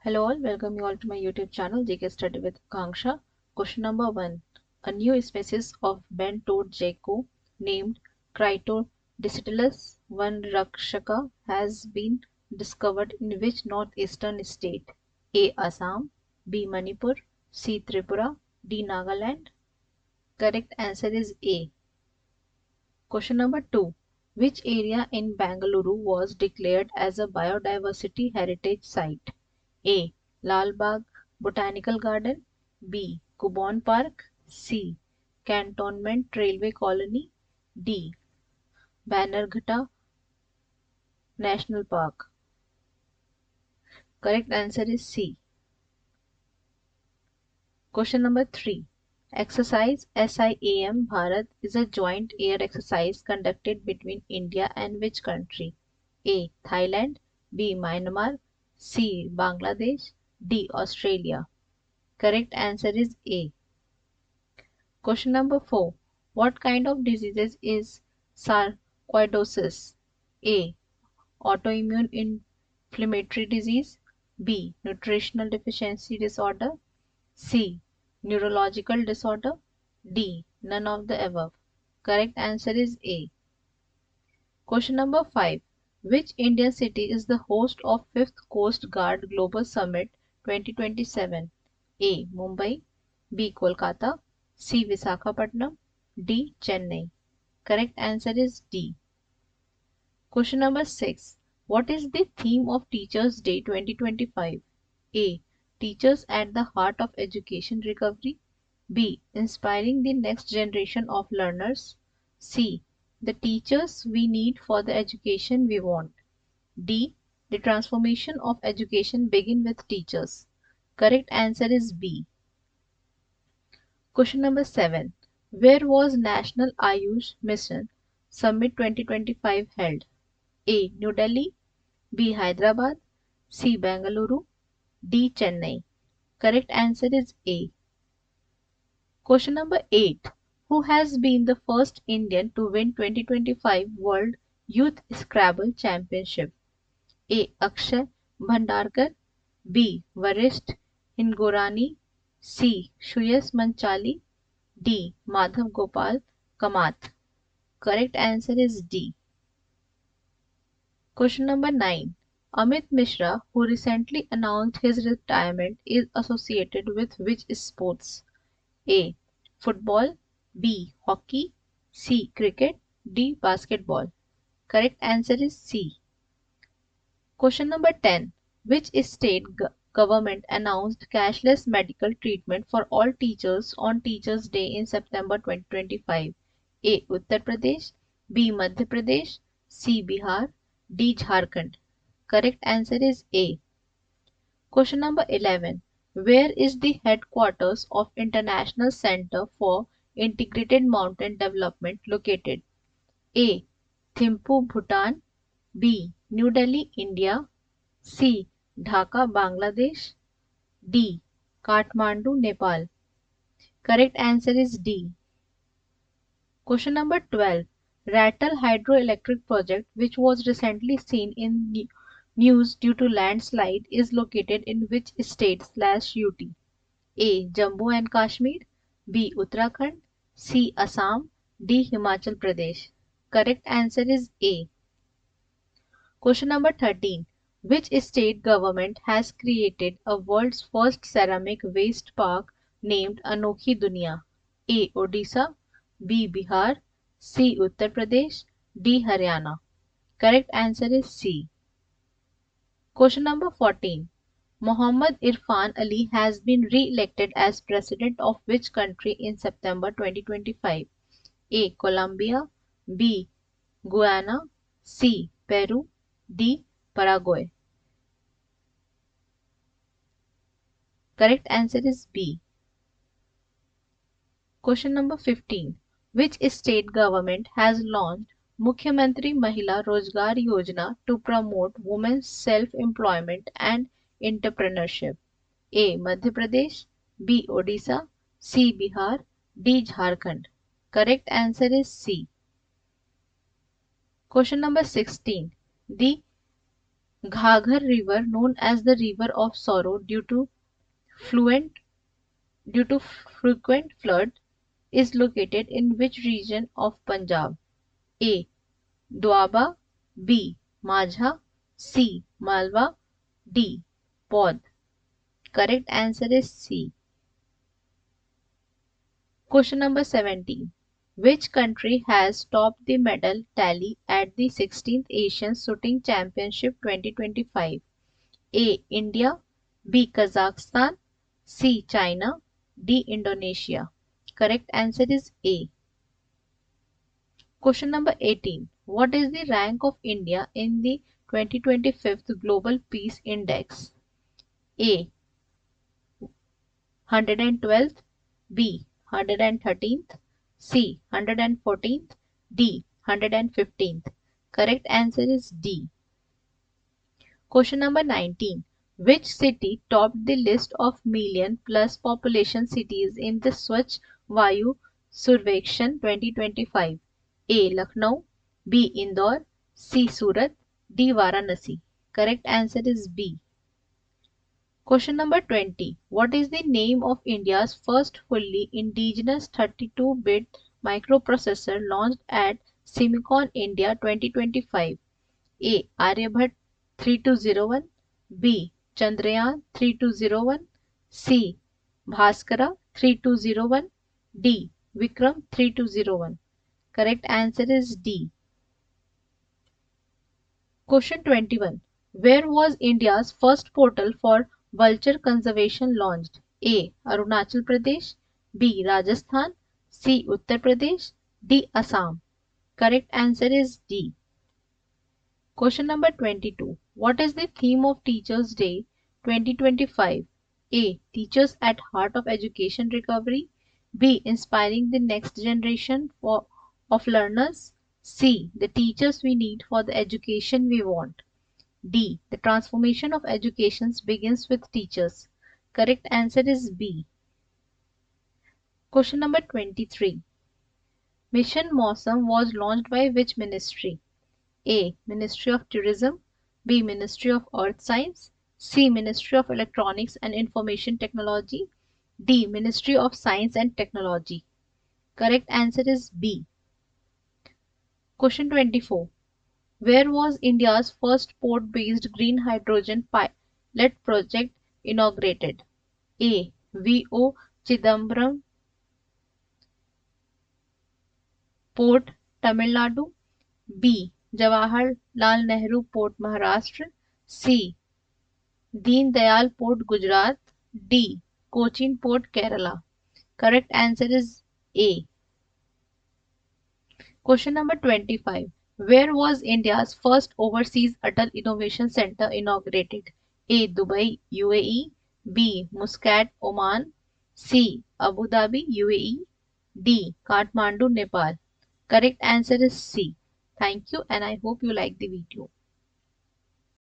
Hello all, welcome you all to my YouTube channel JK Study with Kanksha. Question number 1. A new species of bent-toed gecko named Critodictylus vanrakshaka has been discovered in which northeastern state? A. Assam, B. Manipur, C. Tripura, D. Nagaland. Correct answer is A. Question number 2. Which area in Bangalore was declared as a biodiversity heritage site? A. Lal Bagh Botanical Garden, B. Kubon Park, C. Cantonment Railway Colony, D. Bannerghatta National Park. Correct answer is C. Question number 3. Exercise SIAM Bharat is a joint air exercise conducted between India and which country? A. Thailand, B. Myanmar, C. Bangladesh, D. Australia. Correct answer is A. Question number 4. What kind of diseases is sarcoidosis? A. Autoimmune inflammatory disease, B. Nutritional deficiency disorder, C. Neurological disorder, D. None of the above. Correct answer is A. Question number 5. Which Indian city is the host of 5th Coast Guard Global Summit 2027? A. Mumbai, B. Kolkata, C. Visakhapatnam, D. Chennai. Correct answer is D. Question number 6. What is the theme of Teachers Day 2025? A. Teachers at the heart of education recovery. B. Inspiring the next generation of learners. C. The teachers we need for the education we want. D. The transformation of education begin with teachers. Correct answer is B. Question number 7. Where was National Ayush Mission Summit 2025 held? A. New Delhi, B. Hyderabad, C. Bengaluru, D. Chennai. Correct answer is A. Question number 8. Who has been the first Indian to win 2025 World Youth Scrabble Championship? A. Akshay Bhandarkar, B. Varisht Hingorani, C. Shreyas Manchali, D. Madhav Gopal Kamath. Correct answer is D. Question number 9. Amit Mishra, who recently announced his retirement, is associated with which sports? A. Football, B. Hockey, C. Cricket, D. Basketball. Correct answer is C. Question number 10. Which state government announced cashless medical treatment for all teachers on Teachers' Day in September 2025? A. Uttar Pradesh, B. Madhya Pradesh, C. Bihar, D. Jharkhand. Correct answer is A. Question number 11. Where is the headquarters of International Center for Integrated Mountain Development located? A. Thimphu, Bhutan, B. New Delhi, India, C. Dhaka, Bangladesh, D. Kathmandu, Nepal. Correct answer is D. Question number 12. Rattle hydroelectric project, which was recently seen in news due to landslide, is located in which state/UT? A. Jammu and Kashmir, B. Uttarakhand, C. Assam, D. Himachal Pradesh. Correct answer is A. Question number 13. Which state government has created a world's first ceramic waste park named Anokhi Dunia? A. Odisha, B. Bihar, C. Uttar Pradesh, D. Haryana. Correct answer is C. Question number 14. Mohammad Irfan Ali has been re-elected as president of which country in September 2025? A. Colombia, B. Guyana, C. Peru, D. Paraguay. Correct answer is B. Question number 15. Which state government has launched Mukhyamantri Mahila Rozgar Yojana to promote women's self-employment and entrepreneurship? A. Madhya Pradesh, B. Odisha, C. Bihar, D. Jharkhand. Correct answer is C. Question number 16. The Ghaggar River, known as the River of Sorrow fluent, due to frequent flood, is located in which region of Punjab? A. Doaba, B. Majha, C. Malwa, D. Pod. Correct answer is C. Question number 17. Which country has topped the medal tally at the 16th Asian Shooting Championship 2025? A. India, B. Kazakhstan, C. China, D. Indonesia. Correct answer is A. Question number 18. What is the rank of India in the 2025 Global Peace Index? A. 112th, B. 113th, C. 114th, D. 115th. Correct answer is D. Question number 19. Which city topped the list of million plus population cities in the Swachh Vayu Survekshan 2025? A. Lucknow, B. Indore, C. Surat, D. Varanasi. Correct answer is B. Question number 20. What is the name of India's first fully indigenous 32-bit microprocessor launched at Semicon India 2025? A. Aryabhat 3201, B. Chandrayaan 3201, C. Bhaskara 3201, D. Vikram 3201. Correct answer is D. Question 21. Where was India's first portal for vulture conservation launched? A. Arunachal Pradesh, B. Rajasthan, C. Uttar Pradesh, D. Assam. Correct answer is D. Question number 22. What is the theme of Teachers' Day 2025? A. Teachers at Heart of Education Recovery, B. Inspiring the next generation of learners, C. The teachers we need for the education we want, D. The transformation of education begins with teachers. Correct answer is B. Question number 23. Mission Mausam was launched by which ministry? A. Ministry of Tourism, B. Ministry of Earth Science, C. Ministry of Electronics and Information Technology, D. Ministry of Science and Technology. Correct answer is B. Question 24. Where was India's first port-based green hydrogen pilot project inaugurated? A. V.O. Chidambaram Port, Tamil Nadu, B. Jawaharlal Nehru Port, Maharashtra, C. Deen Dayal Port, Gujarat, D. Cochin Port, Kerala. Correct answer is A. Question number 25. Where was India's first overseas Atal Innovation Center inaugurated? A. Dubai, UAE, B. Muscat, Oman, C. Abu Dhabi, UAE, D. Kathmandu, Nepal. Correct answer is C. Thank you and I hope you like the video.